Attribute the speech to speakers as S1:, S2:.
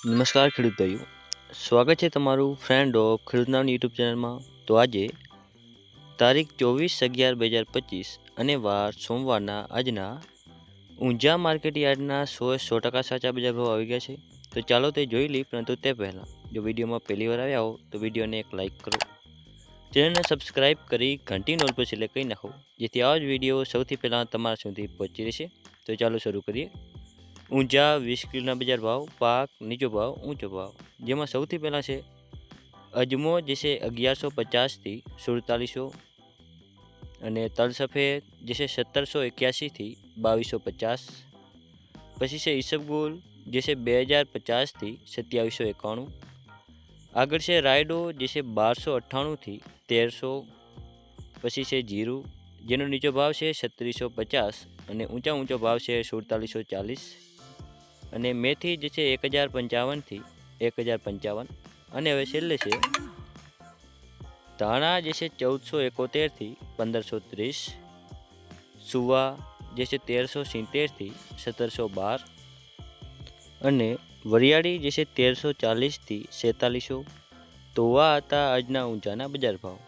S1: નમસ્કાર ખેડૂત ભાઈઓ, સ્વાગત છે તમારું ફ્રેન્ડ ઓફ ખેડૂતનાની યુટ્યુબ ચેનલમાં. તો આજે તારીખ 24/11/2025 અને વાર સોમવારના આજના ઊંઝા માર્કેટ યાર્ડના 100% સાચા બજાર ભાવ આવી ગયા છે. તો ચાલો તે જોઈ લઈએ, પરંતુ તે પહેલાં જો વિડીયોમાં પહેલી વાર આવ્યા હો તો વિડીયોને એક લાઇક કરો, ચેનલને સબસ્ક્રાઈબ કરી ઘંટી નોલ પર સિલેક્ટ કરી નાખો, જેથી આવા જ વિડીયો સૌથી પહેલાં તમારા સુધી પહોંચી રહેશે. તો ચાલો શરૂ કરીએ. ઊંઝા 20 કિલોના બજાર ભાવ, પાક નીચો ભાવ ઊંચો ભાવ, જેમાં સૌથી પહેલાં છે અજમો જે છે 1150થી 4700, અને તલ સફેદ જે છે 1781થી 2250. પછી છે ઈસબગુલ જે છે 2050થી 2791. આગળ છે રાયડો જે છે 1298થી 1300. પછી છે જીરું, જેનો નીચો ભાવ છે 3650 અને ઊંચો ભાવ છે 4740. અને મેથી જે છે 1055થી 1055. અને હવે છેલ્લે છે ધાણા જે છે 1471થી 1530. સુવા જે છે 1370થી 1712. અને વરિયાળી જે છે 1340થી 4700. તો આ હતા આજના ઊંઝાના બજાર ભાવ.